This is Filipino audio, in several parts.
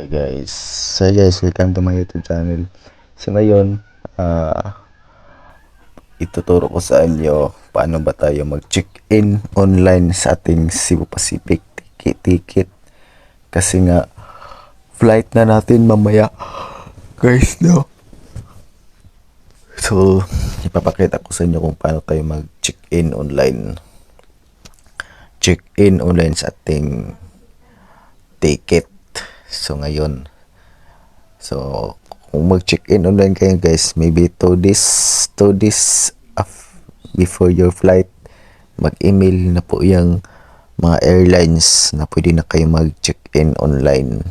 Hi guys. So guys, welcome to my YouTube channel. So ngayon, ituturo ko sa inyo paano ba tayo mag-check-in online sa ating Cebu Pacific ticket. Kasi nga, flight na natin mamaya. Guys, no? So, ipapakita ko sa inyo kung paano tayo mag-check-in online. Check-in online sa ating ticket. So ngayon, kung mag-check-in online kayo guys, maybe 2 days before your flight, mag-email na po yung mga airlines na pwede na kayo mag-check-in online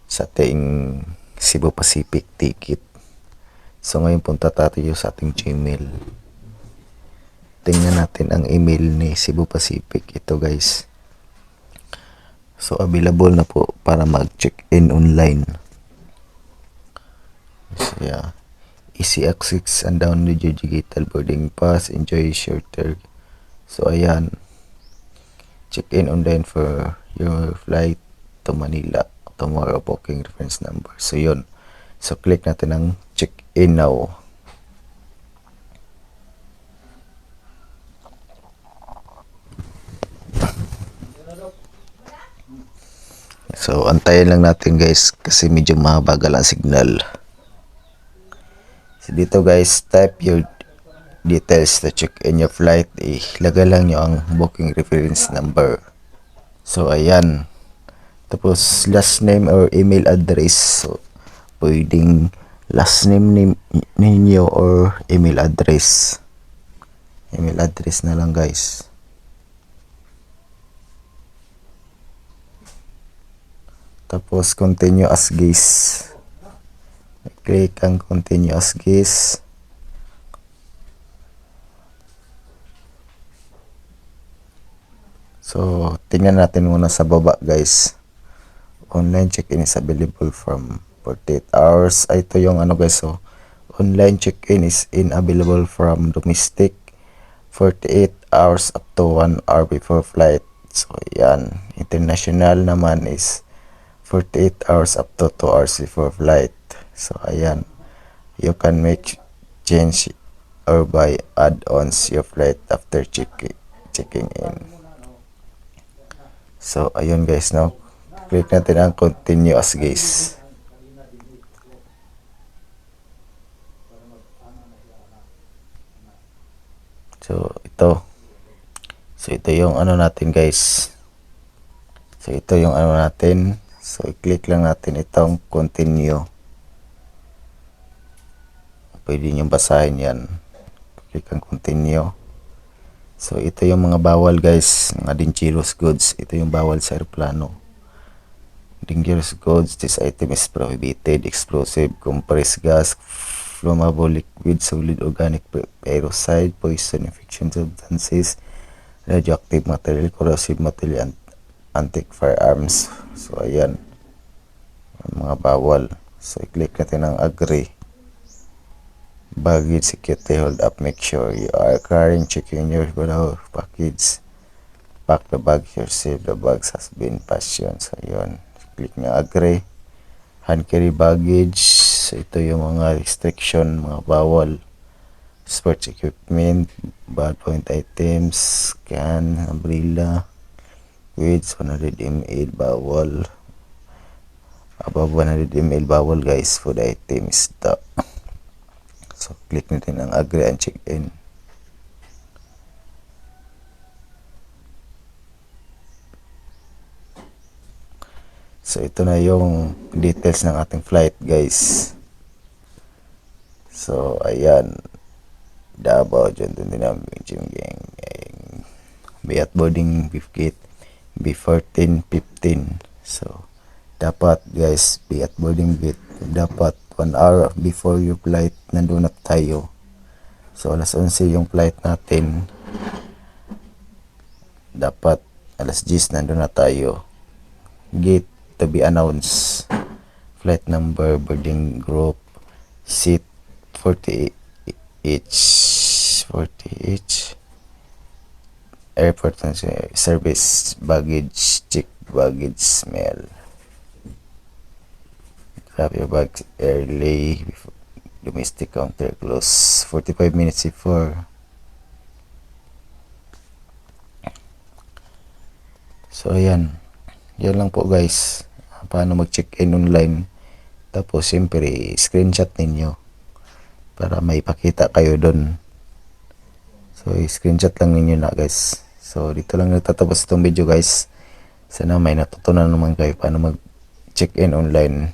sa ating Cebu Pacific ticket. So ngayon punta tayo sa ating Gmail. Tingnan natin ang email ni Cebu Pacific. Ito guys. So available na po para mag-check-in online. So yeah, easy access and download your digital boarding pass, enjoy shorter. So ayan, check-in online for your flight to Manila tomorrow, booking reference number. So yun, so click natin ang check-in now. So antayin lang natin guys kasi medyo mabagal ang signal. So dito guys, type your details to check in your flight. Ilagay lang nyo ang booking reference number. So ayan. Tapos last name or email address. So pwedeng last name ninyo or email address. Email address na lang guys. Tapos continue as guest. Click ang continue as guest. So, tingnan natin muna sa baba guys. Online check-in is available from 48 hours. Ito yung ano guys. So, online check-in is available from domestic 48 hours up to 1 hour before flight. So, yan. International naman is 48 hours up to 2 hours before flight. So, ayan. You can make change or buy add-ons your flight after checking in. So, ayun guys, no? Click natin ang continue as guys. So, ito. So, ito yung ano natin guys. So, ito yung ano natin. So, i-click lang natin itong continue. Pwede nyo basahin yan. Click ang continue. So, ito yung mga bawal guys. Mga dangerous goods. Ito yung bawal sa aeroplano. Dangerous goods. This item is prohibited. Explosive, compressed gas, flammable liquid, solid organic aerosol, poison, infection substances, radioactive material, corrosive material, anti-firearms. So, ayan. Mga bawal. So, i-click natin ang agree. Baggage security hold up. Make sure you are carrying checking your package. Pack the bag here. Save the bags has been passion. So, yun. Click na agree. Hand carry baggage. So, ito yung mga restriction, mga bawal. Sports equipment, ballpoint items, can, umbrella, weights 100 ml bawal. Above 100 ml bawal guys. Food items the. So click natin ang agree and check in. So ito na yung details ng ating flight guys. So ayan, Davao John Tundinam Jim Gang. Be at boarding gate B14:15. So dapat guys, be at boarding gate dapat 1 hour before your flight nandun na tayo. So alas 11 yung flight natin, dapat alas 10 nandun na tayo. Gate to be announced, flight number, boarding group, seat 40H, airport service, baggage check, baggage smell. Drop your bags early before domestic counter close 45 minutes before. So ayan, yan lang po guys, paano mag check in online. Tapos siyempre screenshot ninyo para may pakita kayo doon. So screenshot lang ninyo na guys. So dito lang nagtatapos itong video guys. Sana may natutunan naman kayo paano mag check in online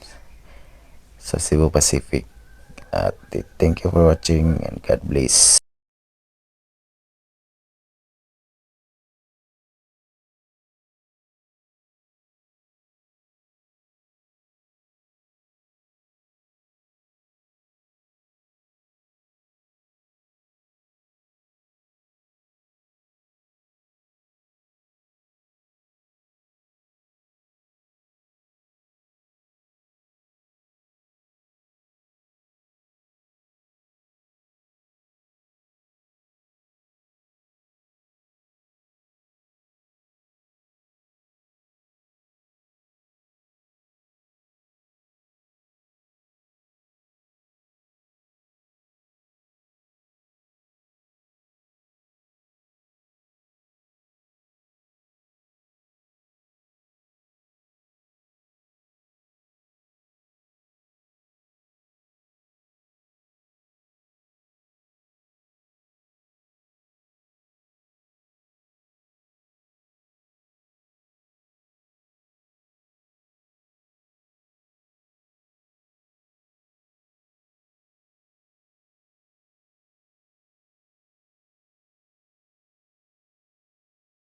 sa Cebu Pacific. At thank you for watching and God bless.